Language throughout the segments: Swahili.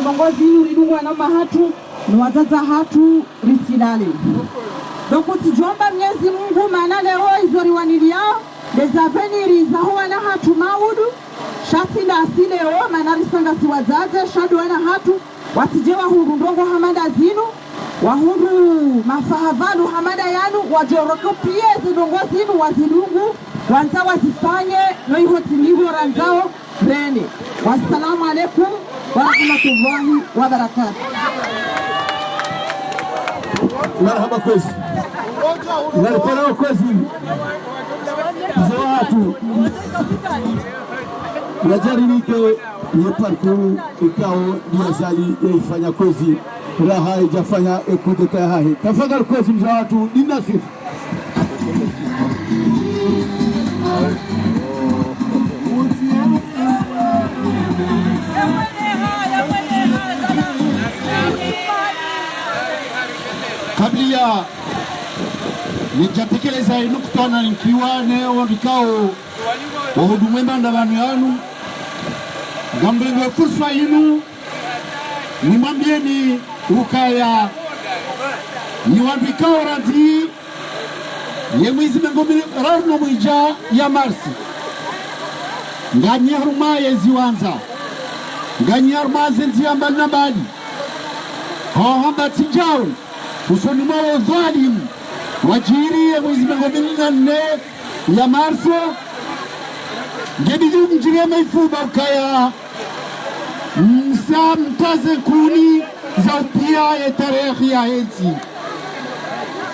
mongozi ulinungwa na mahatu ni wazaza hatu risilale. Doko tijomba Mwenyezi Mungu maana leo izori wanilia lezapeni rizaho wana hatu maudu shati la asile o maana risanga si wazaze shadu wana hatu wasijewa huru ndongo hamada zinu wahuru mafahavalu hamada yanu wajoroko pia zidongo zinu wazilungu wanza wazifanye noihotilivo ranzao rene. Wassalamu alaikum wa rahmatullahi wa barakatuh. Marhaba kwezi. Nalipana kwezi. Zawatu. Najarinike ye parkour ikao diazali yaifanya kwezi raha ijafanya ekudeta hahe. Tafadhali kwezi mzawatu dinasif. Kabla nijatekeleza nukutana nikiwa leo vikao wahudumu mbanda banu yanu gambengwe fursa yinu nimwambieni ukaya ni wabikao ranti ye mwizi mengomi rarno mwija ya marsi ngani haruma yezi wanza ngani haruma zenzi ambali na bali hamba tijao usoni mwa dhalim wajiri ya mwizi mengomi nane ya marsi ngedi mjire meifuba ukaya mtaze kuni za upia ya tarehe ya hezi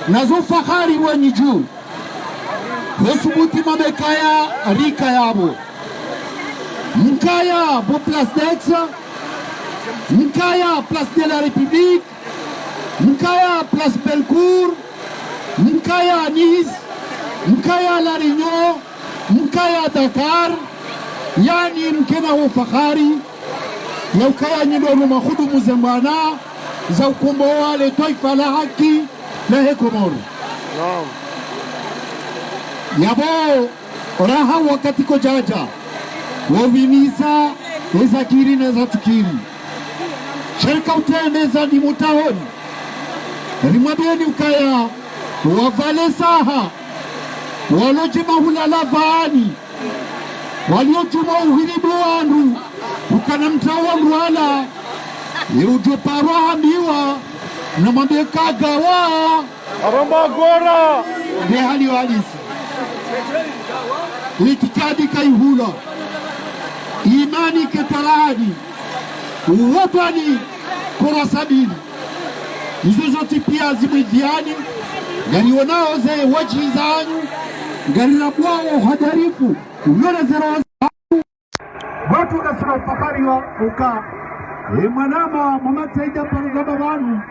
nazo fahari waniju wesubuti mabekaya rika yabo mkaya bo place d'Aix mkaya place de la République mkaya place Bellecour mkaya Nice mkaya La Réunion mkaya Dakar yani mkena wa fahari ya ukaya nyidono mahudumu zembana za ukombo wale taifa la haki la Hekomoro. Yabo raha wakati ko jaja woviniza eza kiri na za tukiri sherika utendeza ni mutahoni rimwabieni ukaya wavale saha walojima hulala vaani waliojuma uhiribu wandu ukana mtawa mruhala yujo parwa hambiwa na mwambie kagawa aramba gora ni hali walisi itikadi kaihula imani ketalani uwatani kora sabini hizo zote pia zimwidiani gani wanao ze wajizanyu gani na bwao hadarifu uliona zero watu kasura ufakari wa uka mwanama mwamataida parugaba wanu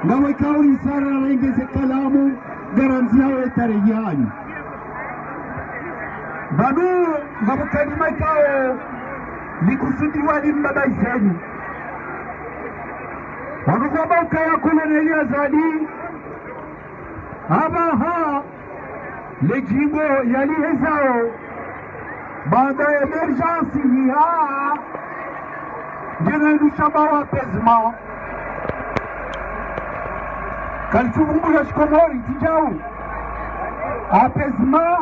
ngawe ikauri sara na ingeze kalamu garanzi yao etareji hanyu banu ngabukani maikao likusudiwa ni mbaba isenyu wanukwamba ukaya kule na ili azadi abaha lejimbo yalihezao baada ya emergency hiya jena nushaba wa pezma kalifungula shikomori tijau apezma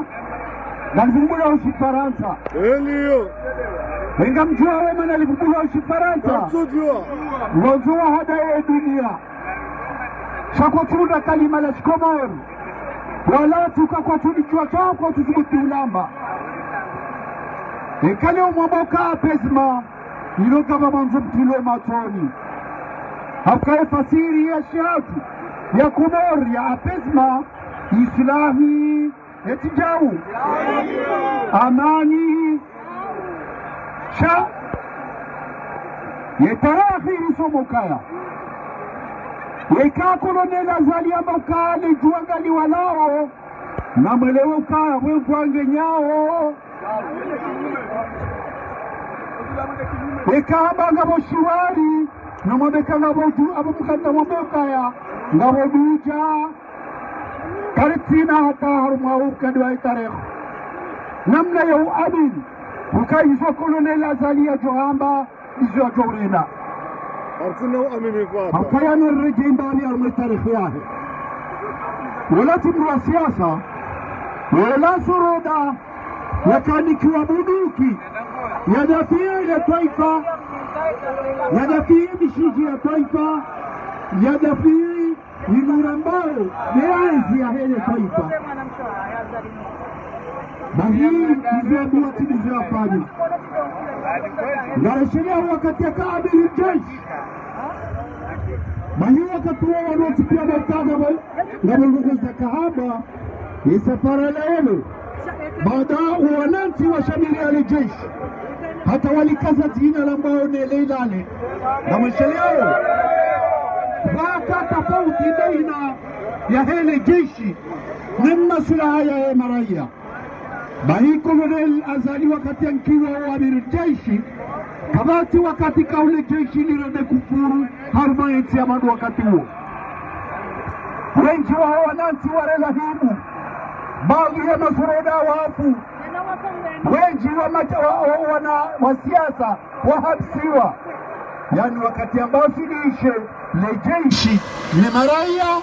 kalifungula ushifaransa eliyo wenga mjua wema nalifungula ushifaransa lojua hada ya dunia shakotunda kalima la shikomori wala tukakwa tulichua chao kwa tuzubuti ulamba ekale umwaboka apezma iloka babanzo mtilo matoni hafkae fasiri ya shati ya Komori ya apezma islahi etijau amani sha yetarakhiri somokaya weka kolonela zali amboka le juangali walao na mwelewe ukaya wevuange nyao weka ngabo shiwari na mwabeka ngabo abukata mwabeka ngabo duja karitina hata haruma ukadwa tarehe namna ya uadili ukaizo kolonela zali ya johamba izo jorina hakaya nirejea mbali ya tarikhi yake wala timu ya siasa wala suruda yakanikiwa buduki yadafia ya taifa yadafia mishiji ya taifa yadafia inura mbao neanzi ya hele taifa na hii iziambua timu za fanya ngaresheria wakati ya kaabili jeshi na hii wakati wa wanaotipia mataga na mwengugu za kahaba isafara laelo baada wananchi wa shamiri alijeshi hata walikaza jina la mbao neleilale na mashaleo waka tofauti baina ya hele jeshi na maslaha ya maraia Bahi Kolonel Azali wakati ankiwa wa amiri jeshi kabati wakati kaule jeshi nirende kufuru haruma yensi ya manu wakati huo wengi wa wananchi warelahimu baadhi ya masuroda wafu wengi wa siasa wahabsiwa yani wakati ambao siniishe le jeshi ni maraia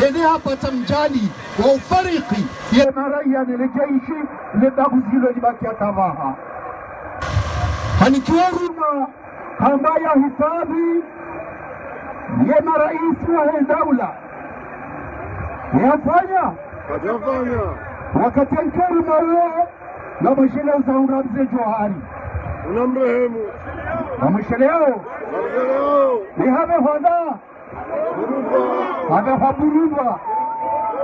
yene hapa tamjali wa ufariki ya maraia ni le jeshi le baguzilo libaki atavaha hanikiwa ruma ambaya hifadhi ya maraisi wa daula yafanya wakati nkuru mawo na mwisheleo za unamze Johari unamrehemu na mwisheleo ni habe honda habe haburuba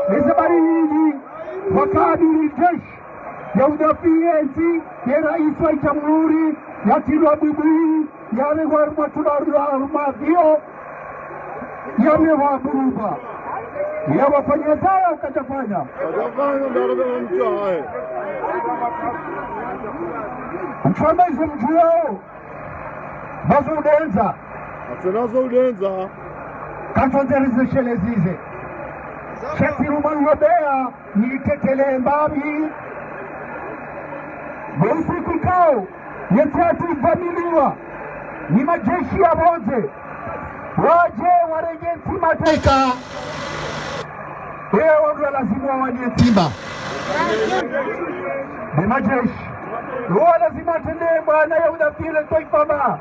nisabari hili wakadiri jeshi ya udafiyensi ya rais wa jamhuri ya tilwa bibui ya regwar matularumathio ya mewaburuba ya wafanya zao katafanya mfameze mjuo bazo udenza atinazo udenza katonzerize shelezize shetiruma ngobea nitetele mbabi usiku kao yetatu familia ni majeshi ya bonze waje warejeti mateka wao lazima waje timba ni majeshi wao lazima tende bwana ya udafile taifa ba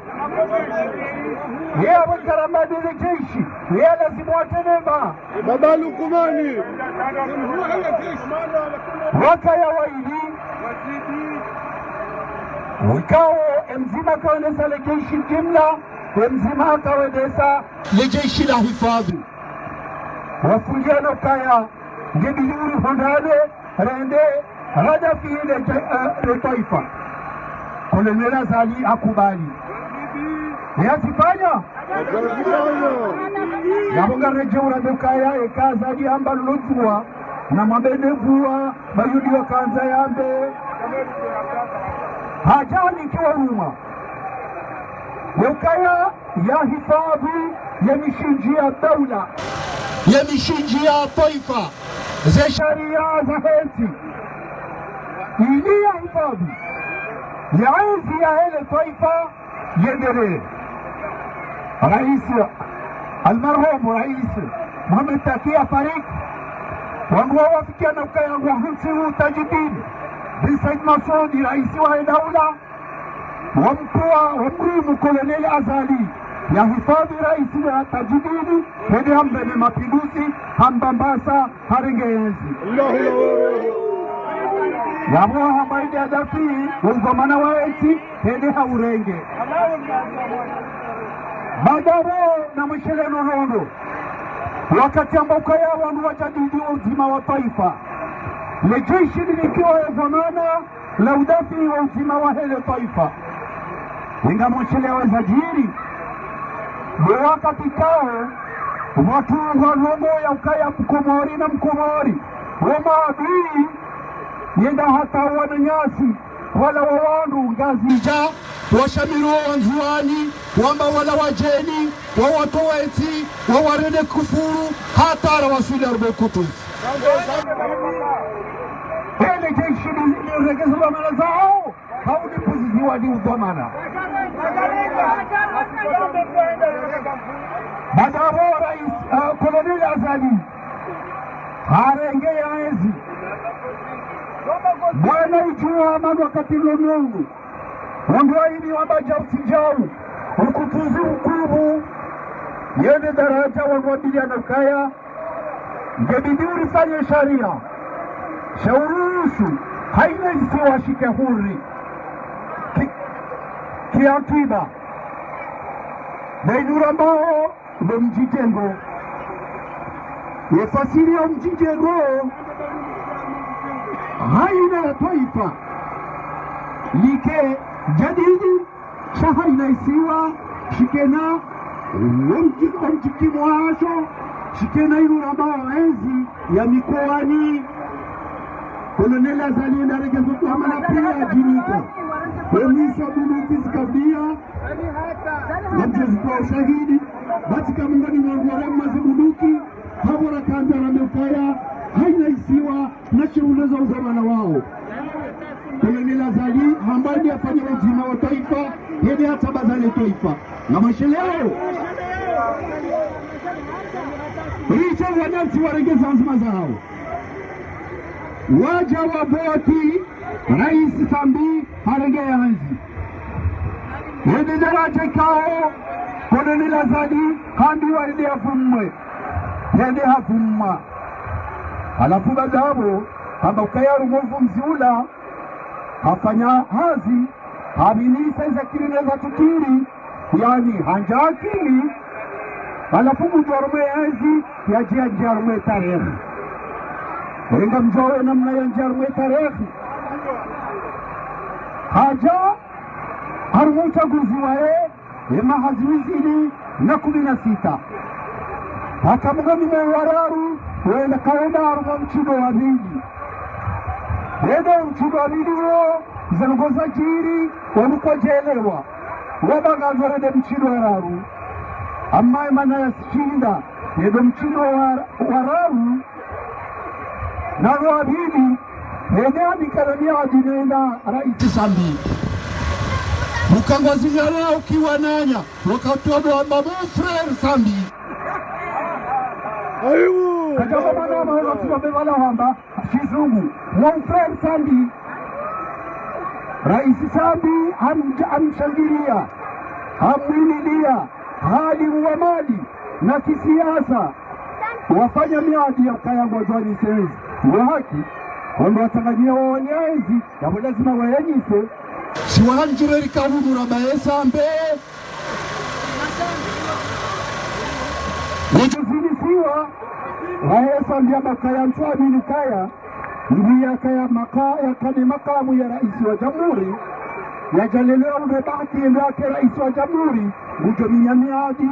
yeye wakarama de jeshi yeye lazima watende ba baba Lukumani wakaya waidi wikao mzima kaonesa le jeshi jumla mzima kaonesa le jeshi la hifadhi wafungiano kaya ngediyuri hondane rende rada fiile le taifa Kolonel Azali akubali yasifanya yabonga rejeura dukaya ekazali amba lojua na mabenevua bayudi wakanza yambe hajani kiwa ruma Ukaya ya hifadhi ya mishinji ya daula ya mishinji ya taifa za sharia za henti ili ya hifadhi ya enzi ya hele taifa yendere rais almarhum rais Muhammad Takia Farik wangu wafikia na ukaya wangu hansi utajidini bin Said Masudi rais wa daula wamkuu Kolonel Azali ya hifadhi rais wa tajidini hede hambene mapinduzi hambambasa harengeezi yamwa hambaidi adafi ungomana waeti hede haurenge badabo na mwisheleno nono wakati ambako ya wangu wajadidi uzima wa taifa lejeshi lilikiwa ya zamana la udafi wa uzima wa hele taifa inga mwisheleo za jiri wakati kao watu wa ya ukaya mkomori na mkomori wama adui yenda hata wananyasi wala wawandu ngazi ja washamiru wanzuani wamba wala wajeni wawatoweti wawarene kufuru hata rawasuli arbe kutuz hele jeshi niregeza dhamana zao haudi poziziwa ni udhamana badabo rais Koloneli Azali arengea enzi bwana ichua manu wakati lonongu ondoaini wabaja usijau ukutuzi ukubu yende daraja wangwabilia na kaya ngebidi ulifanye sharia shaurusu haina isiwa shike huri kiakiba Nainura mbao ndo mjijengo yefasiri ya mjijengo haina ya taifa like jadidi shahaina isiwa shikena wamjikimwasho shikena inura mbao enzi ya mikoani Koloneli Azali ndaregezo tuhamana pia jinika Wemisa bunduki zikabia na mchezo kwa ushahidi batika mungani mwangwarema zibunduki habora kanja na mekaya haina isiwa na shughuli za uzamana wao. Koloneli Azali ambaye afanya uzima wa taifa yeye hata bazali taifa na masheleo Richa wananchi warengeza azma zao waja wa boti Rais Sambi harengea hanzi yende daraja kao Koloneli Azali handi waride hafumwe yende hafumma alafu badabo hamba ukayaru mwovu mziula hafanya hazi habinisa iza kirineza tukiri yani hanja akili alafu mtuarume hazi yajia njarume tarehe Wenga mjowe namna ya njarume tarehe haja harumu uchaguzi wae yema haziwizini na 16 hata mgani mwararu wenda kaenda harumu mchido wa vingi wenda mchido wa vingi zangoza jiri wanuko jelewa wabaga zorede mchido wararu amma imana ya shinda yedo mchido wararu na roa vingi Hega mikarania wajinenda Rais Sambi Mukangozi nyala ukiwa nanya wakatodo wa babu Frere Sambi Aiwu Kajaba mana mahalo tuwabewala wamba Kizungu Mwa Frere Sambi Rais Sambi amshangilia Hamwinilia hali wa mali na kisiasa wafanya miadi ya kaya ngojwani senzi wa haki wanda watanganyia wa wanyezi ya lazima wayenyise siwahanjire rikahudura baesambe wajuzilisiwa waesambe ya makaya mtuamini kaya ndiya kaya makaya kani makamu ya rais wa jamhuri ya jalelewa unebaki endake rais wa jamhuri ngujo minyamiadi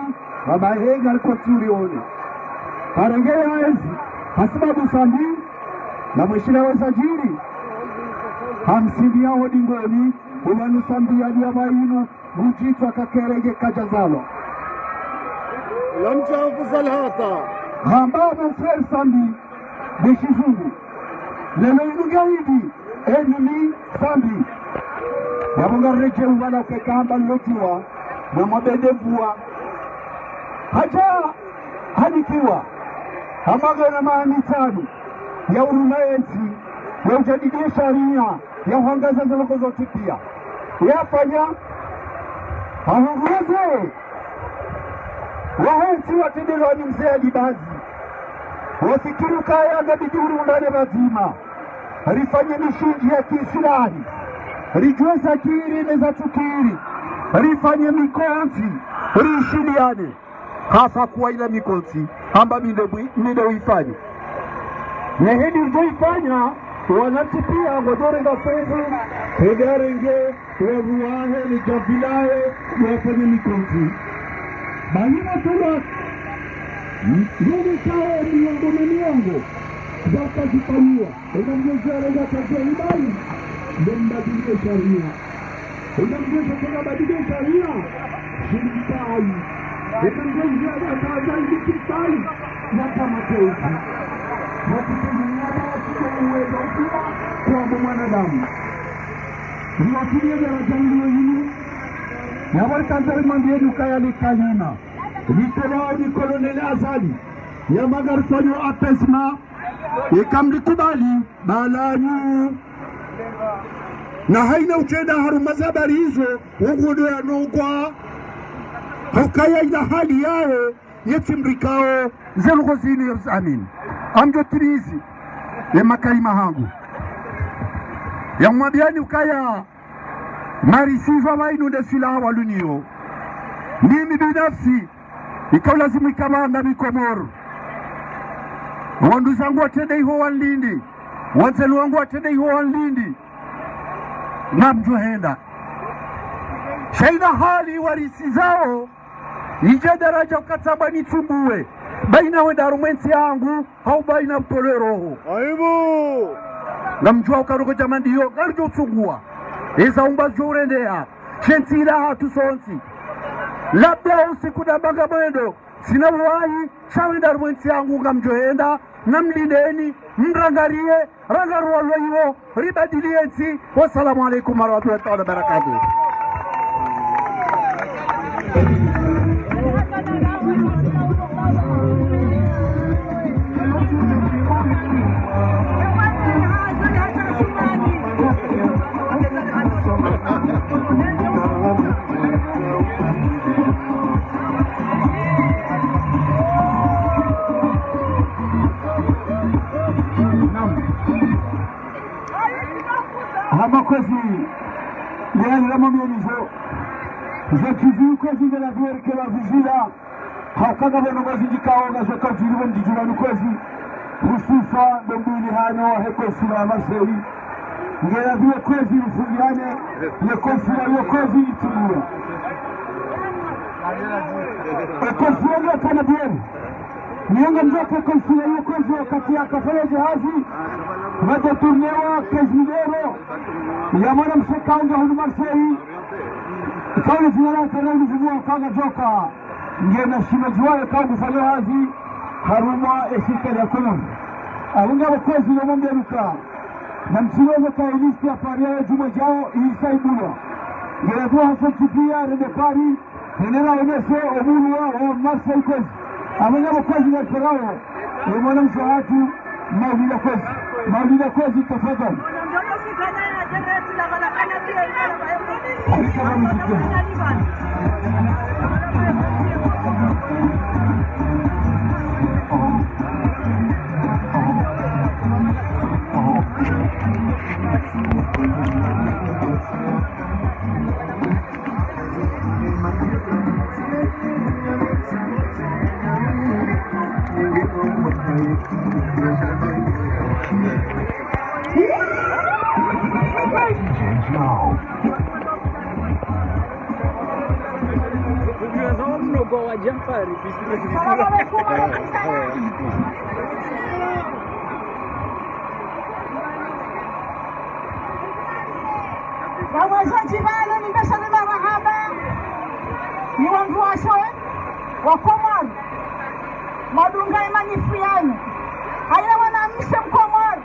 wabahenga alikotsuri one parengea enzi hasibabu Sambi na mwishina wa sajiri hamsini ya hodingoni uwanu Sambi ya liya mainu mujitwa kakerege kajazawa lamchafu salhata hambao Frere Sambi Bekizungu lelo inu gaidi enumi Sambi wabunga reje uwala ukeka hamba lotiwa na mabede mvua haja hadikiwa hamaga na mahamitanu ya urunaenzi ya ujadidie sharia ya uhangaza zaloko zote pia yafanya wahunguze wahenzi watendelewa ni mzee alibazi wafikiru kaya ngabidi urundane bazima rifanye mishinji ya kiislahi rijue zakiri neza tukiri rifanye mikonzi rishiliane hasa kuwa ila mikonzi amba minde uifanye nehedi ujoifanya wanati pia ngojorenga fezi hegarenge wavuahe nijabilahe wafanye mikonzi bahima tula nini kao miongo zaka zipaniwa unamgezea kajia ibali mbadilisha sharia unamgezea kuna badilisha sharia shirikai unamgezea kajia kitai na kama teuzi wakitumiana uwezo kwa mwanadamu niwatumie daraja hilo hili na wale kanzari mwambie dukaya likalima litolao ni Koloneli Azali ya magarfanyo apesma ikamlikubali balanyu na haina ucheda haruma zabari hizo ugudu ya nugwa haukaya ila hali yao yetimrikao zelugozini amin amjo tirizi ya makarima hangu ya mwabiani ukaya marisiva wainu ndesila walunio mimi binafsi ikawlazimu ikamanda mikomoro wandu zangu watende iho walindi wanzelu wangu watende iho walindi na mjohenda shaida hali warisi zao ije daraja ukataba nitumbue baina wenda rumwensi yangu hau baina utole roho Aibu na mjua ukarugo jamandi hiyo garjo utungua eza umbazo urendea shensi ila hatu sonsi labda usiku na banga mwendo sina wahi shawenda rumwensi yangu nga mjohenda na mlindeni mrangarie rangaruwa lweyo ribadiliensi. Wassalamu alaikum warahmatullahi wabarakatuh. Hamakozi yani la mamenizo zetuzi kozi ngala vierke la vizila hakaga bono bazijikawo gazoka jiribo ndijura nukozi husufa ndombili hano hekosi la masei ngela vile kozi mfugane yekosi la yokozi itimua ekosi la kana bieni Nyonga mjoka kosi la yokozi wakati ya kafeleje hazi Vada turnewa kezmidero ya mwana mshekaunga hunu marsei Kauli zinala kanali vumua kanga joka Ngena shimajuwaye kaungu faleo hazi Haruma esika ya kono Awunga wakozi na mwambia luka Na mchilozo ka ilisti ya paria ya juma jao Isa ibula Ngena dua haso chipia redepari Nenera oneso omulua wa marsei kozi Awunga wakozi na karao Ya mwana mshahatu Maulida kozi Maulida kozi tafadhali. Wawazaji bado nimesema marahaba ni wangu washo wa Komoro madunga imanifiano haya wanamsha Komoro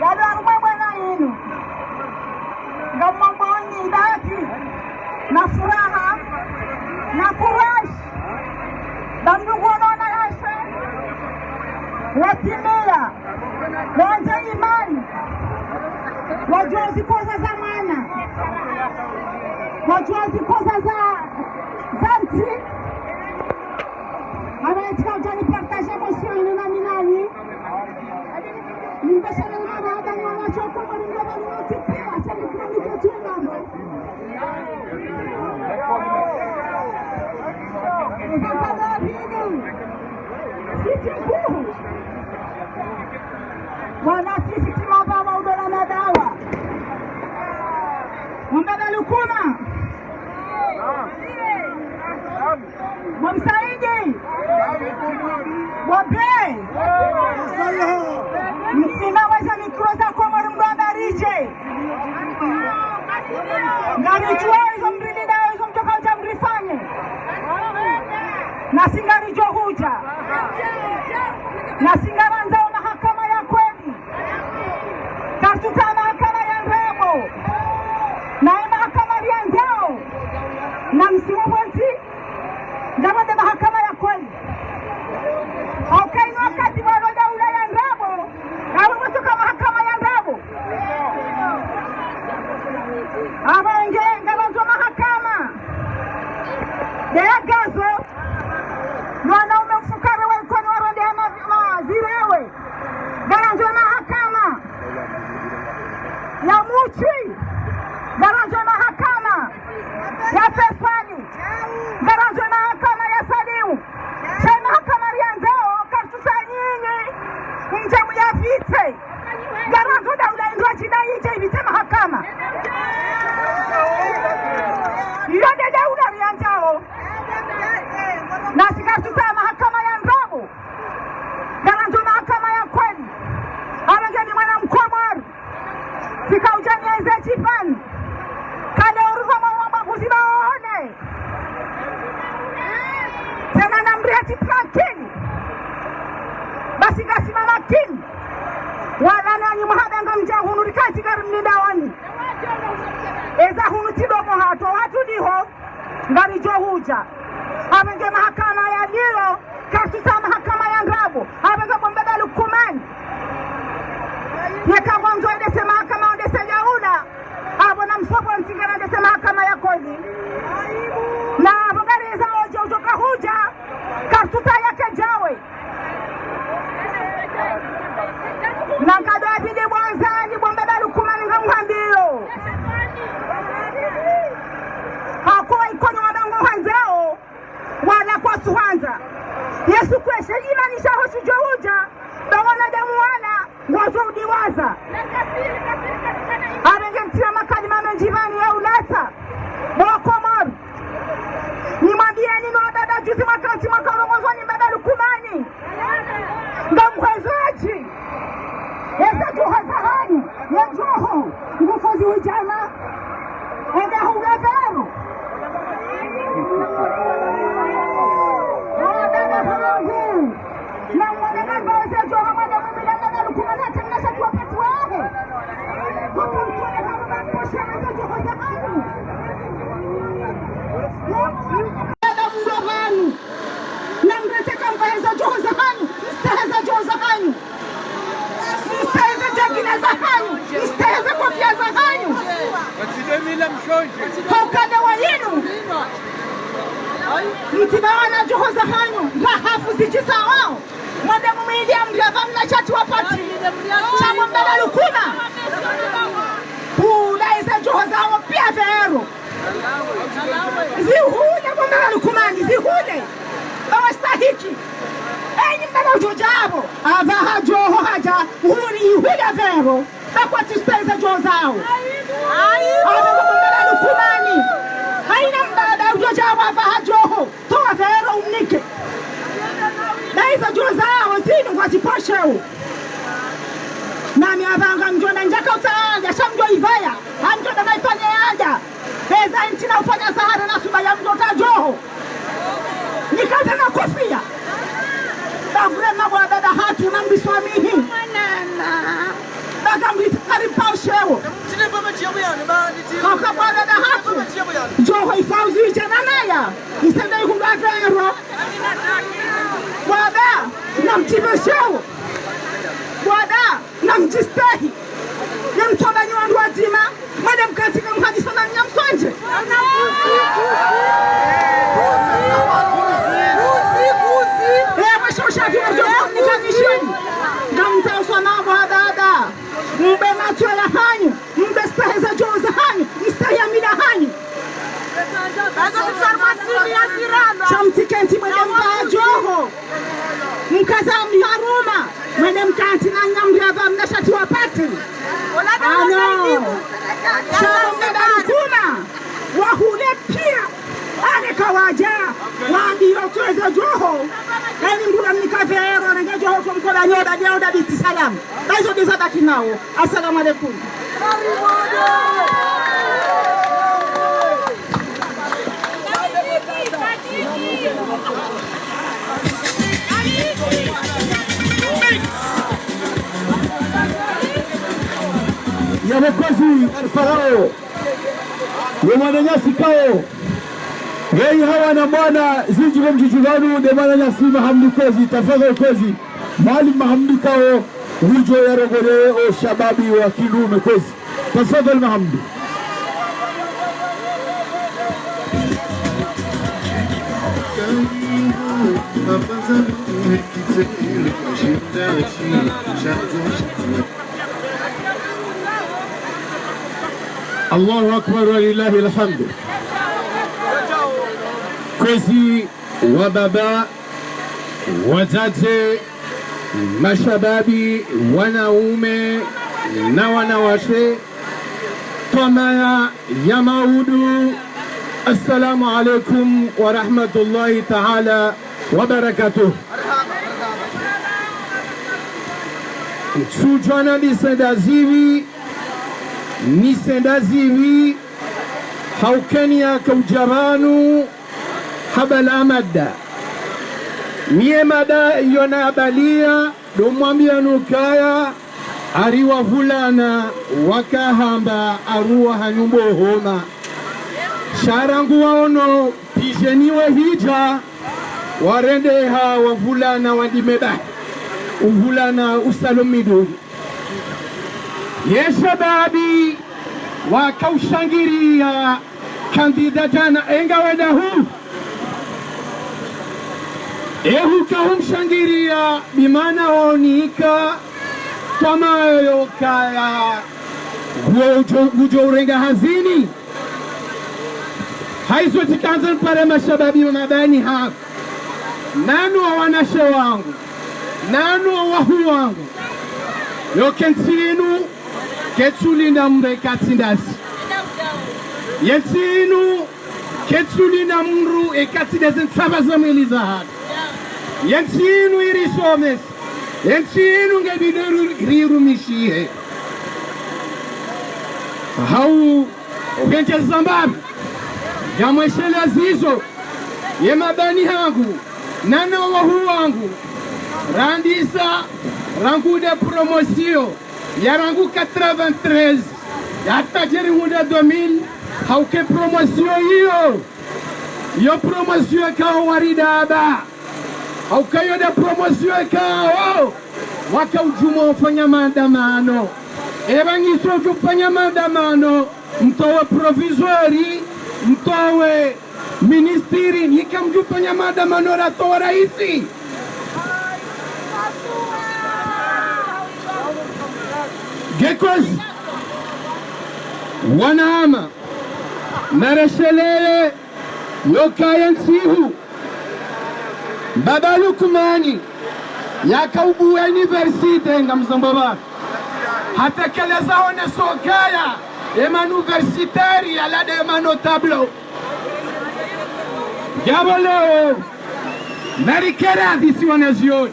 yado arumwe na yenu ngamamboni ndaki na furaha na kurash bandugu wanaona yashe watimia wanja imani wajua zikoza za mana wajua zikoza za nti ametika ujani partage emotion na minani nimbesha na mwana hada ni wanachoko mwani mdoba ni watipia chani kuna mika chungamo Zakada vini sisi kuhu wana sisi timaba maudona na dawa Mbada lukuna Mwamsaidi Wabe Inaweza mikroza kwa mwarumganda rije Ngarichua hizo mbrili dawa hizo mtoka uja mrifanye Na singarijo huja Na singaranzao mahakama ya kweli Kartuta mahakama ya remo Na mahakama ya njao Na msimu mwenzi Ndabade deagazo wanaume mfukara walikuwa ni warondea mazirewe garanjwe mahakama ya Muchi, garanjwe mahakama ya Fesani, garanjwe mahakama ya Salimu, chai mahakama ya Ndao kartusa nyinyi mjamu ya vite garanjwe daula indwa china ije vite mahakama yonde daula ya Ndao na sikartusa mahakama ya Ndabu garanjwe mahakama ya kweli amengeni mwana mkomor fika ujanieze chipani kale uruza mabaguzi baone tena na mriati tranquili basi kasimama kini wala nanyi muhabenga mjahunu rikati garimnidawani eza hunu tidomo hato watu diho ngari johuja amenge mahakama ya Lilo kasuta mahakama ya Ndabu amenge bombebe lukumani yeka mwanzo edese mahakama odese jaula abona msopo mtingana edese mahakama ya kodi na abogari za oje utoka huja kasuta yake jawe na kado abide mwanzani bombebe lukumani ngamhambio hakuwa ikono wadango hanzao wala kwa suhanza Yesu kweshe imanisha hoshi johuja bawana damu wala wazo udiwaza arengentia makali mame njivani ya ulata mwakomoru nimwambie nino dada juzi makanti makarongozo ni mbebe lukumani ngamkwezaji eza juha zahani ya joho ngufuzi ujana ega hugaveru dada hangu na mwana ngoze joho mwana mwimila dada lukumani atangasha kwa petu wahe waka mtuane kama mposha na joho zahani dada mgoganu na mreteka mbaeza joho zahani mstaheza joho zahani mstaheza jagina zahani mstaheza kofia zahani haukada wa yinu mtibawana joho zahani rahafu zichisa wao mwade mumilia mriava mna chati wapati chamo mbele lukuma ulaisa joho zao pia vero zihule kwa mbele lukumani zihule bawastahiki enyi mbele ujojabo avaha joho haja uhuri ihule vero bakwa tispeza joho zao avaha mbele lukumani haina mbada ujojabo avaha joho toa vero umnike Daiza joho zao zinu kwa tiposheu nami avanga mjona njaka utaanja shamjo ivaya hamjona maifanya yaja eza intina ufanya sahara na suba ya mjota joho nikaza na kofia davure magwa dada hatu na mbiswamihi daga mbitaripa sheu kakabwa dada hatu joho ifauzi ichananaya isenda ikunga vero wada na mchibesheu wada na mjistahi ya mtoba nyu wazima mwede mkatika mhadisa na mnyamsonje washoshafi wajoho nikamisheni gamta uswamabu hadada mbe matwa ya hanyu mbe stahi za joho za hanyu mstahi ya mida hanyu chamtikenti mwede mbaya joho mkaza mharuma mwede mkanti na nyamriava mnashati wapati ano shao mwede lukuma wahule pia ane kawaja waambiyo tuweze joho eni mbula mnikavero nenge joho kwa mkola nyoda nyoda biti salamu daizo dizada kinao assalamu alaikum ya mkozi alfarao ya mwananyasi kao Gei hawa na mwana zinjigo mjijuganu de mwananyasi mahamdi kozi tafadhali kozi Maalim mahamdi kao hujo ya rogole o shababi wa kinume kozi tafadhali mahamdi Allahu akbar wa lillahi alhamdu. Kwezi wa baba, wazazi, mashababi, wanaume na wanawake, kwa ya maudu, assalamu alaikum wa rahmatullahi ta'ala wa barakatuh. Tujana nisendazivi haukeni ya kaujabanu habala madda mie mada yona abalia domwambia nukaya ariwa vulana wakahamba aruwa hanyumbo homa sharangu waono pijeniwe hija warendeha wavulana wandimeba uvulana usalomidu yeshababi wakaushangiria kandidatana engaweda hu ehu kahumshangiria bimana onika tamayo kaya gujo urenga hazini haizo tikanza pare mashababi mabani hapo nanu wa wanashe wangu nanu wa wahu wangu yokensinu ketsulinda mbe katindasi yensinu ketsulinda mru ekatindasi nsabaza mweliza hatu yensinu irisomes yensinu ngebideru rirumishihe hau ukenche zambabi jamweshele azizo yemabani hangu nana wahu wangu randisa rangu de promosio ya rangu 93 ya tajiri huda 2000 hauke promosio yo promosio kao waridaba hauka yo de promosio kao waka ujumo ufanya maandamano ebangiso ufanya maandamano mtowe provisori mtowe ministiri nikamjufanya maandamano ratoa raisi Gekozi wanahama nareshelele yokayensihu baba Lukumani yakaubu universite nga mzambaba hatekeleza one sokaya ema universitari ala de ema notable Gabolo narikera disi wanazioni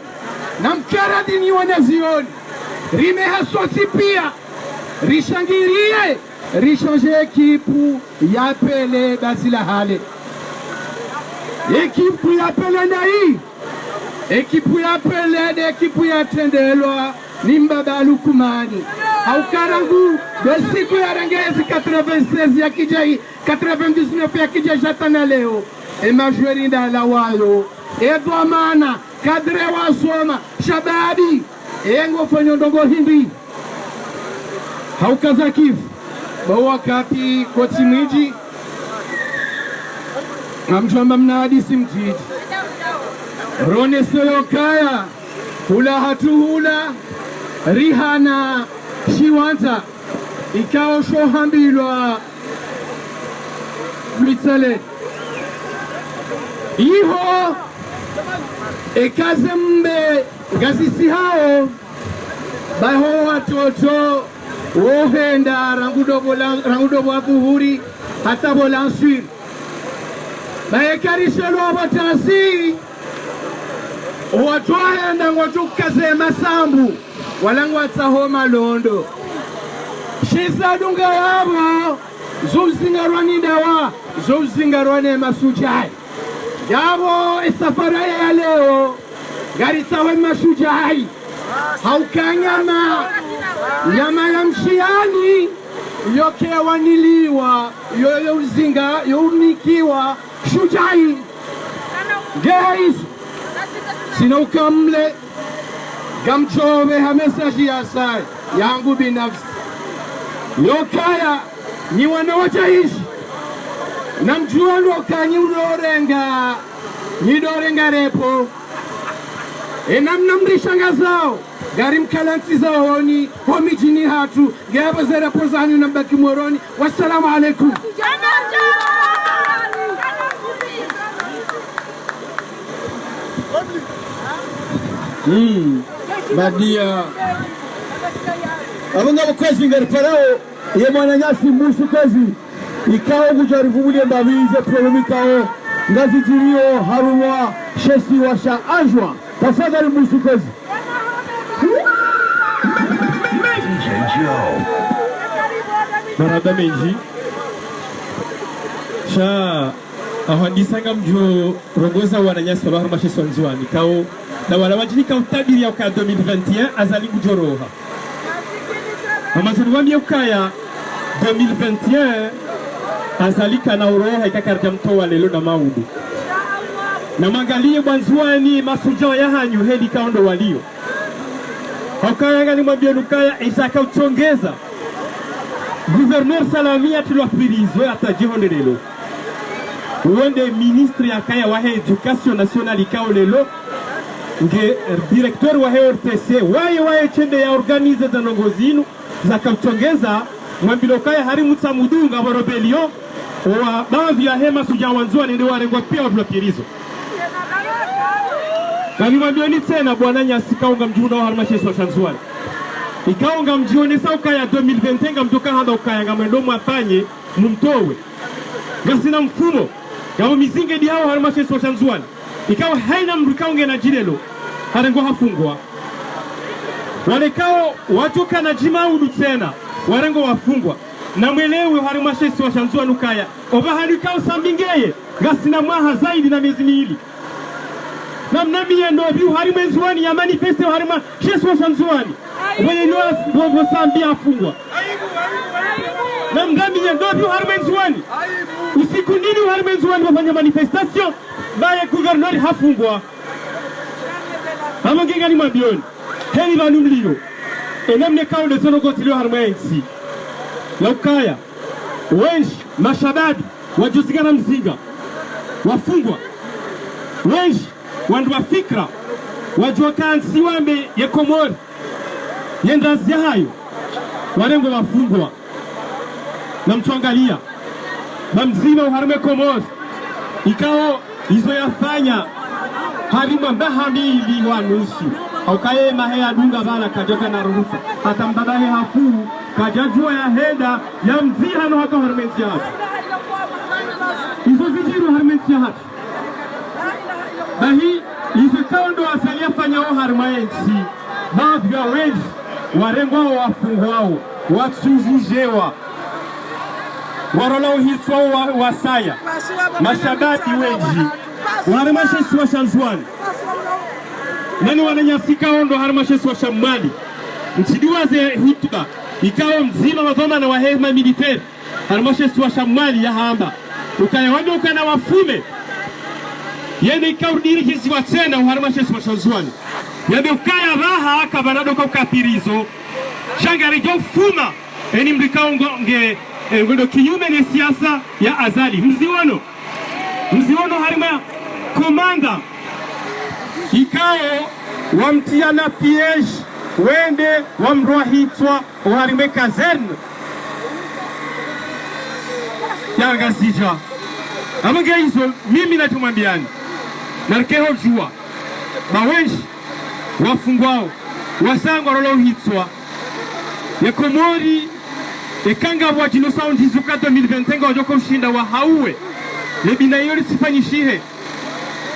namkera dini wanazioni rime hasosi pia rishangirie rishange ekipu ya pele bazila hale ekipu ya pele nai ekipu ya pele de ekipu ya tendelwa ni mbaba Lukumani haukarangu dosiku ya rangezi 96 ya kijai 99 ya kijai jatana leo emajuerinda la wayo edwamana kadre wasoma shababi engo fanyo ndongo hindi haukazakifu bawakati koti mwiji amjamba mnadisi mtiji rone seyo kaya hula hatuhula rihana shiwanta ikao shohambilwa blitsale iho ekazembe gazisi hao baho watoto wohenda rangudobo wabuhuri hata bolanswiri baekarishelo wabatasi watwahenda ngotukaze masambu walangu watsaho malondo shizadunga yabo zouzingarwa nindawa zouzingarwa ne masujai yabo isafara ya leo gari sawe mashujai haukanyama nyama ya mshiani yokewa niliwa yoyouzinga younikiwa shujai guys sinaukamle gamchove hamesaji ya sai yangu binafsi yokaya ni wanawachaishi na mjua lokanyi ulorenga Nidore ngarepo enamnamri shangazao gari mkalansi zaoni homijini hatu gaba zera pozani nambaki moroni. Wassalamu alaikum. Badia abanga bakozi ngariparao ye mwananyasi musu kazi ikao kujarivulia ndavize problemikao ngazijirio harumwa shesi washa anjwa tafadhali musu kazi barada menji sha ahadisanga mjo rogoza wananyasi babaru masheso nzwani kao na wala wajilika utabiri ya uka 2021 azali kujoroha amazuni wambia ukaya 2021 azali kana uroha ikakarja mtowa lelo na maudu na mangalie bwanzuani masuja ya hanyu hedi kaondo walio ukaya ngali mwambia nukaya isaka uchongeza Gouverneur Salamia tulwafirizwe atajihonde lelo uwende ministre ya kaya wahe education nationale ikao lelo nge directeur wa RTC waye chende ya organize za nongozinu za kauchongeza mwambilokaya hari mutsamudunga wa rebellion wa baadhi ya hema suja wanzua nende warengwa pia watulapirizo kani mwambioni tena bwana nyasi kaunga mjuna wa harmasheso wa shanzuani ikaunga mjione sa ukaya 2020 nga mtoka handa ukaya nga mwendo mwafanye mumtowe gasina mfumo kama mizinge di hao harmasheso wa shanzuani ikawa haina mrukaunge na jirelo harengo hafungwa walekao watoka na jimaudu tena warengo wafungwa na mwelewe harimashesi wa shanzua nukaya oba halikao sambingeye gasina mwaha zaidi na miezi miili na mnami endo biu harimwenzuani ya manifeste wa harimashesi wa shanzuani wenye niwa sambi afungwa na mnami endo biu harimwenzuani usiku nini harimwenzuani wafanya manifestation baye guvernori hafungwa Hama ngengani mabioni heli vanumlio enamne kao lezono gotilio harmaensi laukaya wenshi mashababi wajusigana mzinga wafungwa wenshi wandu wa fikra wajua kansi wambe ye Komori yendazi hayo warengo wafungwa na mtuangalia na mzima uharme Komori ikao hizo yafanya harima mbahamili wa nusu aukaye mahe adunga bana kajoka na ruhusa hata mbadahe hafu kajajua ya heda ya mziha no haka harmensi hatu hizo vijiru harmensi hatu bahi hizo kaundo asalia fanyao harmaensi baadhi ya wenji warengwa wa wafungwao watsuzujewa warolao hiswa wasaya mashabati wenji Harimashesi wa shanzuani nani wananyasika ondo harimashesi wa shamali mchidiwaze hitba ikawa mzima wadhoma na wahema militeri harimashesi wa shamali ya hamba ukaya wado ukana wafume yende ikawa udiri kisi wa tena harimashesi wa shanzuani yende ukaya raha kabanado kwa ukapirizo shangari jo fuma eni mlikao nge ngondo kinyume ni siasa ya azali mziono harima komanda ikao wamtiana piege wende wamrohitwa uharime kazerne yanga sija amage hizo mimi natumwambiani narkeho jua bawenshi wafungwao wasangwa rolohitwa ya Komori ekanga wajino saundi zuka 2021 wajoko ushinda wa hauwe lebina yori sifanyishihe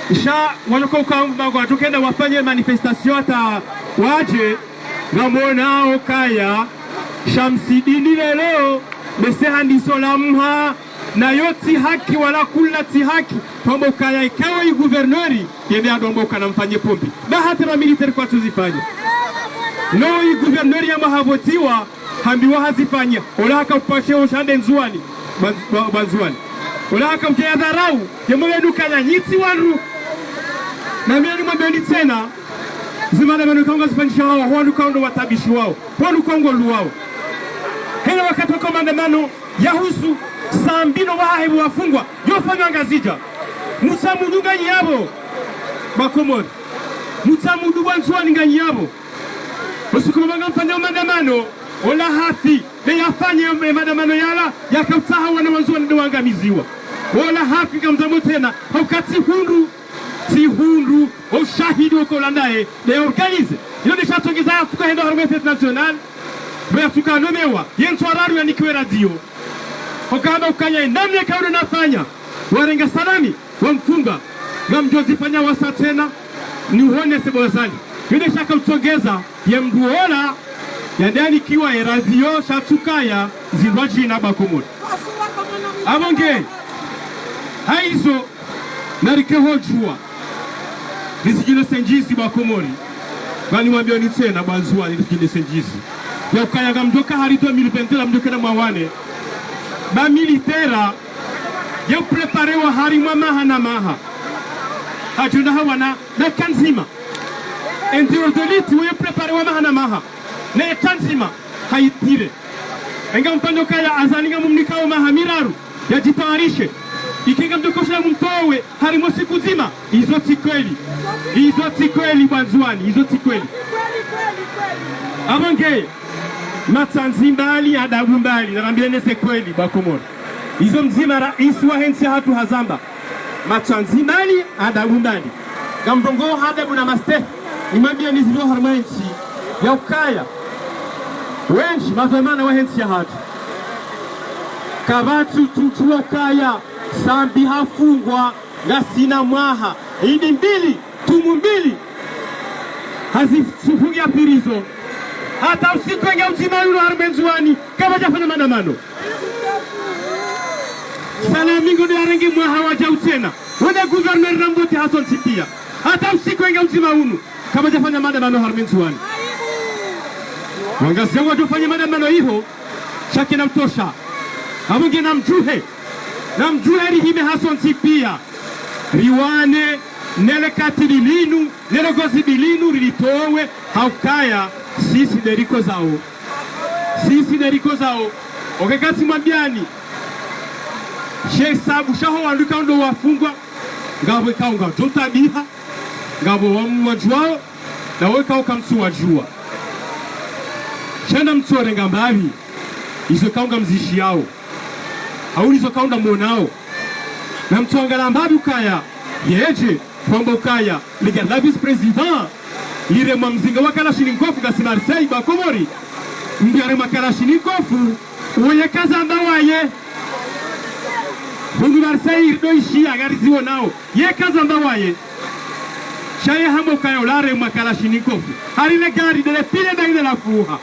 isha waloko ukamba kwa tukenda wafanye manifestation hata waje ngamonao kaya shamsidini leo beseha ndisolamha na yoti haki wala kula ti haki pombo kaya ikawa yu guvernori yende adomboka na mfanye pompi bahati na militari kwa tuzifanye no yu guvernori ya mahavotiwa hambiwa hazifanya ola haka upashe ushande nzuani banzuani ola haka mkea dharau yemwe duka na nyiti waru na miani mwambioni tena zimana manu kaunga zifanisha hawa huanu kaundo watabishi wao huanu kaungo luwao hena wakati wa komandamano yahusu sambino wahebu wafungwa yofanywa ngazija mutsamudu nganyabo bakomori mutsamudu banzwani nganyabo usikumanga mfanya maandamano ola hafi le yafanye maandamano yala yakataha wana wanzwani ndo wangamiziwa ola hafi kamzamo tena haukati hundu si hundu ushahidi uko landae le organize ilo nishatongeza Afrika hendo harumwe fete national baya tukanomewa yentu araru yanikiwe radio Okamba ukanya namne kaudo nafanya warenga salami wamfunga ngamjozifanya wasa tena ni uone sebo wasali yule shaka utongeza ya mduola ya ndani kiwa erazio shatukaya zindwaji na bakomori abonge haizo narikeho jua nisijile senjisi bakomori bani mwambia ni tena banzua nisijile senjisi ya ukaya ngamjoka harito 2020 mjoka na mwawane ba militera ya prepare wa harima maha na maha hajunda hawana na kanzima entiro doliti wa prepare wa maha na maha na kanzima haitire enga mpando kaya azaninga mumnikao maha miraru ya jitawarishe ikinga mdokosha mtowe harimo siku zima hizo tikweli banzuani hizo tikweli abonge matsanzimbali adabu mbali narambia nese kweli bakomori hizo mzima raisi wa hensi hatu hazamba matsanzimbali adabu mbali gamdongo hadabu na maste imambia nizilio harma hensi ya ukaya wenshi mazamana wa hensi ya hatu kabatu tutuwa kaya sambi hafungwa gasina mwaha idi mbili tumu mbili hazifungi ya pirizo hata usiku wenye uzima yulu harbenzuani kama jafanya maandamano salamingo ni arengi mwaha waja utena wende guverner Rambote Hassan Sipia hata usiku wenye uzima unu kama jafanya maandamano harbenzuani wangasi yangu wajofanya maandamano hivo shaki na mtosha hamungi na mjuhe rihime Hassan Sipia riwane nele katili linu nele gozi bilinu rilitowe haukaya sisi deriko zao okekasi mwambiani Sheikh Sabu shaho wanduka ndo wafungwa ngabo ikaunga jotabiha ngabo wamwajwao na weka ukamsu wajua chenda mtsore ngambavi izo kaunga mzishi yao hauli zo kaunga monao na mtsonga lambavi ukaya yeje kwamba ukaya liga la vice president lire mzinga wa Kalashnikov gasi Marseille bakomori ndiare Kalashnikov uye kazamba waye bungu Marseille do ishia gariziwo nao ye kazamba waye shaye hamo kayo lare Kalashnikov harile gari de pile de la fuha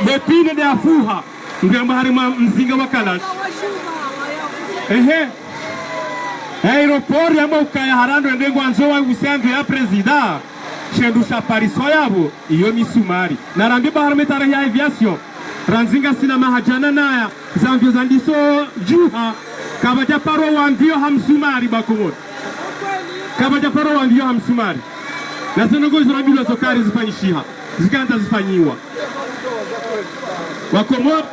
de pile de la fuha ndiare harima mzinga wa Kalash aeroport ya ukaya harando ndengo anzowa usendu ya presida shendusha pariso yabo iyo misumari narambi baharmetara ya aviation ranzinga sina mahajana naya zambio zandiso juha kabaja paro wambio hamsumari bakomori kabaja paro wambio hamsumari na zinongo zirabilo zokari zifanyishiha zikanta zifanyiwa bakomori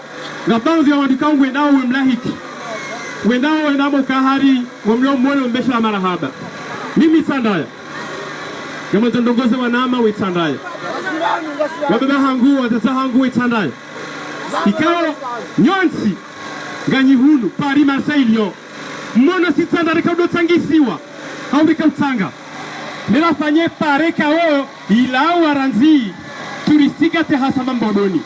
ngabanzi ya wandikangwe nao mlahiki wenao wenamo kahari wamleo mwele mbesha marahaba mimi sandaya kama ndongoze wanama wetandaya wabeba hangu watata hangu wetandaya ikao nyonsi nganyihunu Paris Marseille Lyon mmono sitandare kaudo tangisiwa haurika utanga nilafanye pare kao ilao waranzi turistika te hasama mbodoni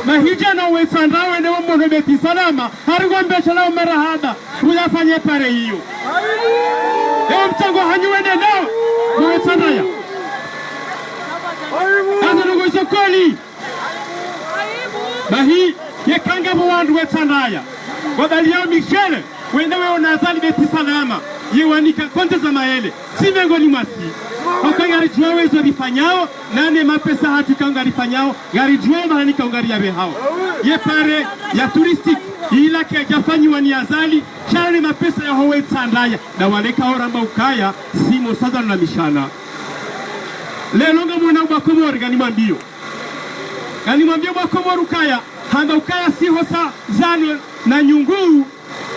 mahija na wetandawe ndewo mmono beti salama haringo mbesha lao marahaba uyafanye pare hiyo ewa mtango hanyuwende nao mwetandaya asa nugo isokoli bahi yekanga mwandu wetandaya wabaliao Michele wendewe onazali beti salama yewanika konte za maele si mengoni mwasi okangari juwa wezo rifanyao nane mapesa hatu kangari fanyao gari juwa mahanika ungari ya behao ye pare ya turistik ila kia jafanyi wani azali chane mapesa ya howe tandaya na waleka oramba ukaya simo saza na mishana lelonga mwana ubakomori ganimambio wakomori ukaya hanga ukaya si hosa zano na nyunguu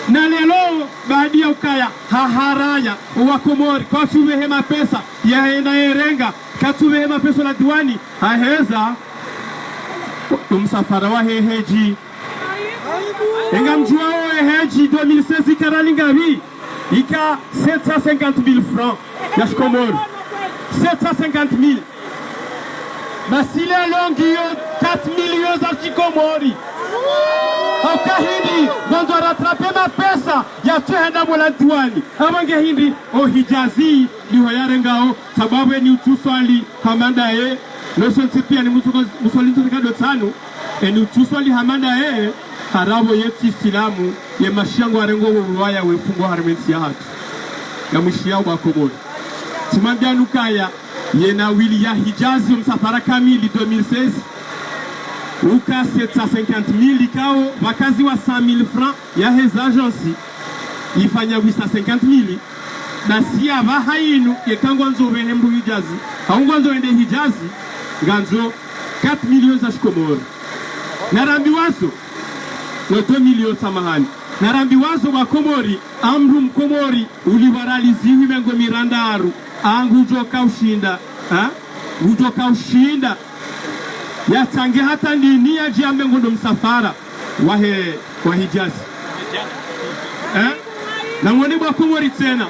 na lelo baadi ya ukaya haharaya wakomori kwa tuvehema pesa yaenda erenga katuvehema pesa la diwani haheza msafara wa heheji enga mjua heheji 2016 ikaralingavi ika 750,000 francs ya shikomori 750,000 basile longiyo 4 millions za shikomori hauka hindi gondo ratrape mapesa ya tuhenda mola diwani amange hindi hijazi liho yarengao sababu ni utuswali hamanda Noson pia ni musolinzo kado tano ni utuswali hamanda harabo yetu Islamu ye mashango arengo waya wefungo harmensi ya hatu ya mshia wa Komori timambia nukaya ye na wili ya hijazi msafara kamili 2016 uka 750,000 ikao wakazi wa 100,000 francs ya heza agency ifanya 850,000 na siya vahainu yekango nzo vehembu hijazi haungo nzo ende hijazi ganzo 4 millions za shikomori narambi wazo no 2 millions samahani narambi wazo wa Komori amru mkomori ulibaralizihi mengo mirandaru angu ujoka ushinda ya tange hata nini ya jiambe ngondo msafara wa hijazi na mwani wa Komori tena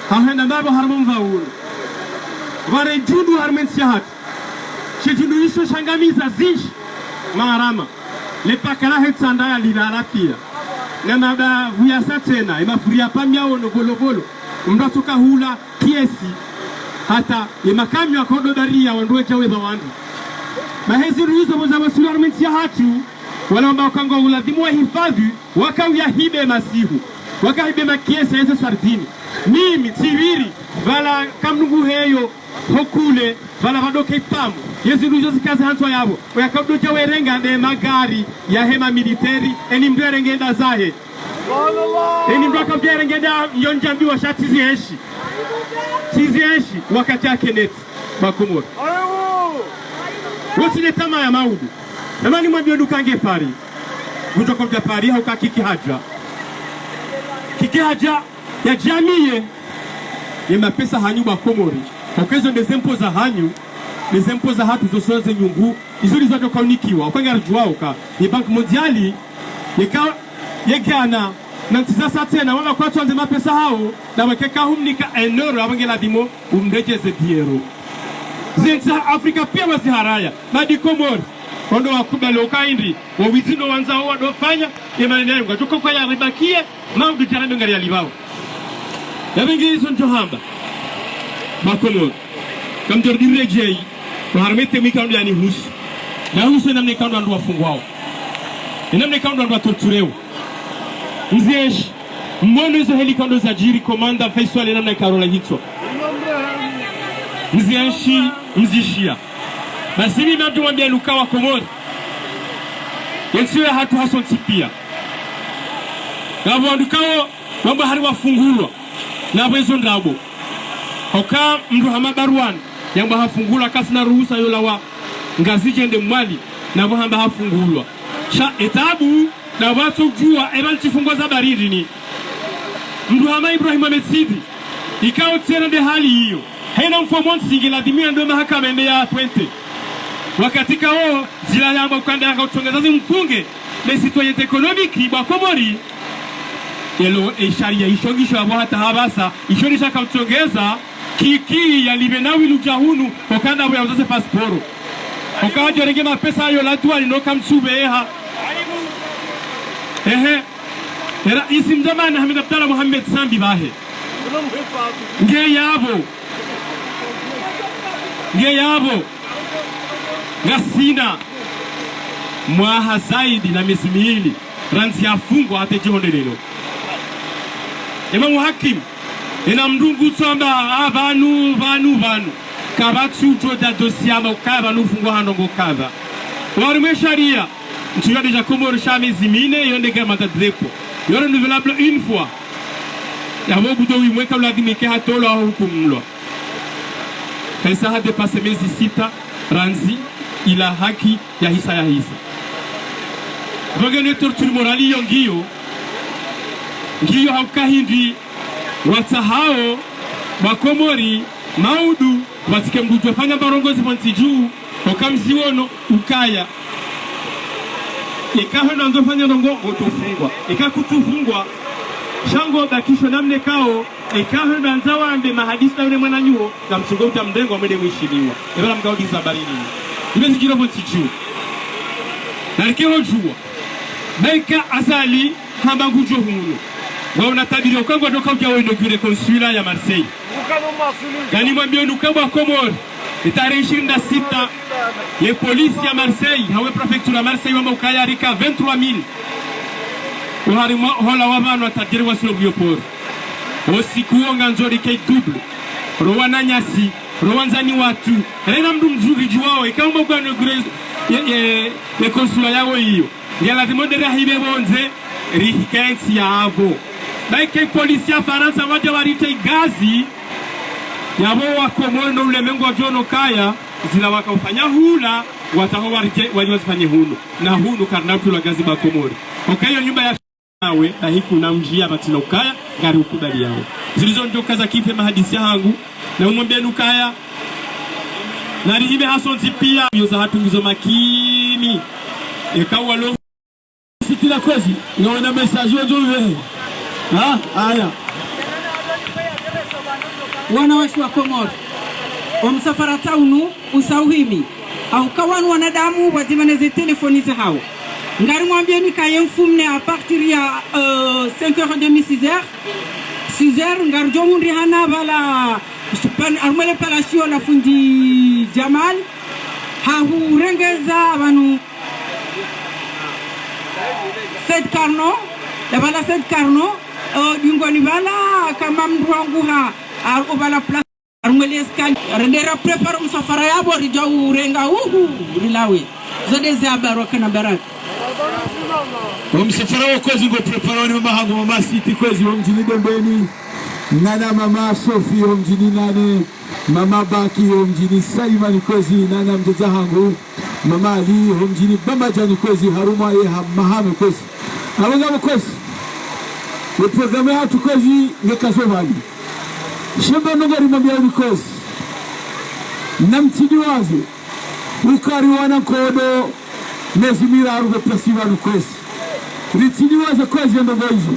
hahenda ndabo harmo mvaulu vare jundu harmensi ya hatu chejundu isho shangamiza zinshi maharama lepakala hetsanda ya lilala pia na nada vuyasa tena imafuria pamia ono bolobolo mdatoka hula kiesi hata imakami wa kodo daria wanduwe jawe bawandu mahezi ruizo moza wasulu harmensi ya hatu wala mbao kango uladhimu wa hifadhi wakawia hibe masihu wakahibe makiesa heze sardini mimi tiviri vala kamnungu heyo hokule vala vadoke ipamu yezi rujo zikaze hantwa yabo wakabdoja werenga de magari ya hema militeri eni mdu erengenda zahe eni mdu akabdoja erengenda yonjambi wa shati tizi heshi wakati ya keneti Bakomori wasi netama ya maudu namani mwambio dukange pari kutoka mja pari hauka kiki haja ya jamie ya mapesa hanyu Bakomori ukezo ndezempo za hanyu ndezempo za hatu zosoze nyungu izuri zote kaunikiwa ukwenga rjuwa uka ni bank mondiali yegana na ntisasa tena wala kwa tuanze mapesa hao na wakeka humnika €1 abangela dimo umdejeze €10 zinsa Afrika pia wasiharaya na di Komori kondo wakubali ukaindi wawitindo wanzao wadofanya yemanenengu kachuka kwa ya ribakie maundu jarame ngari ya libao yabengi hizo njohamba Bakomori kamjordi rejei waharmete mikaundi yani husi na husi namne kaundi andu wafungwao namne kaundi andu watortureo mzieshi mwono hizo helikaundo za jiri komanda Faisal namne karola hitwa mzieshi mzishia basi mimi mtu mwambia luka wa Komori yensiwe hatu hason tipia gabo ndukao mambo hari wafungulwa na bwezo ndabo oka mdu hamabaruan yamba hafungulwa kasi na ruhusa yola wa ngazije nde mwali na hamba hafungulwa sha etabu na watu jua eban chifungoza baridi ni mdu hama Ibrahim Amesidi ikao tena de hali hiyo haina mfomo nsigila dimia ndo mahakama ende ya 20 wakati kao zila yamba ukanda yaka utongezazi mfunge le citoyen économique Bakomori elo sharia ishongisho abo hata habasa ishonisha kautongeza kiki ya libenawi lujahunu okanda abo yauzase pasiporo okajo renge mapesa ayo latwa linoka msubeha era isim zamani Hamid Abdallah Muhammad Sambi bahe nge yabo gasina mwaha zaidi na miezi miwili ranzi ya fungo hata jihondelelo Imamu Hakim ina mdungu tsamba vanu kabatu joda dosiyama ukaba nufungo hanongo kaba warume sharia ntuya deja Komori shame zimine yonde gama tadrepo yore renouvelable une fois yabo budo wimweka uladimike hatolo au hukumulwa kaisa ha dépassé mezi 6 ranzi ila haki ya hisa Vogene torture morali yongiyo ngiyo haukahindi watahao bakomori maudu batike mgujo fanya barongozi mwansi juu okamziwono ukaya ikaho ndo fanya ndongo otofungwa ikakutufungwa shango bakisho namne kao ikaho banza wambe mahadisi na yule mwana nyuo na msungo utamdengo amede mwishiliwa ebala mgaudiza barini ibe zikiro mwansi juu narikeho jua Beka asali hamba ngujo humuno wa unatabiri ukangwa doka ukiawa inokure konsula ya Marseille gani mwambio nukabwa Komori tarehe 26 ye polisi ya Marseille hawe prefecture ya Marseille wamba ukayarika 23,000 uharima hola wabano watatiri wasilo biopori osikuonga nzori kei double rowana nyasi rowanzani watu rena mdu mzuri juwao ikaumba kwa inokure ye konsula yawo hiyo ngela dimondera hibe bonze rihikensi yavo baike polisi ya Faransa waje warite gazi yabo wakomori no ulemengo wajono kaya zila wakaufanya hula wataho warite wajifanye hunu na hunu karnatu la gazi bakomori okayo nyumba ya nawe na hiku na mjia batila ukaya gari ukubali yao zilizo ndoka za kife mahadisi yangu na umwambia nukaya na rihibe hasonzi pia yoza hatungizo makini ikawa lo sitila kwezi ngaona message ojo wewe haya wanawake wa Komori msafara taunu usauhimi au kawanu wanadamu wazimaneze telefoni za hao ngari mwambie nikaye mfumne a partir ya 5h30 6h ngari jomundi hana bala pan armele palasio la fundi Jamal hahu rengeza abantu Said Carno, la bala Said Carno, dingoni bala kama mwangu ha bala place armeli escale rendera prepare msafara yabo rijau renga rilawe zode za baraka na baraka msafara wako zingo prepare ni mahango mama city kwezi mjini Dembeni nana mama Sophie mjini nane mama Baki mjini Saimani kwezi nana mjaza hangu mama Ali mjini Bambajani kwezi haruma ye mahame kwezi abanga kwezi le programme hatu kwezi ngekazovali shemba nongari mambia ni kwezi namtidi wazi ukari wana kodo mezi miraru beplasiva ni kwezi ritidi wazi kwezi ndogo hizo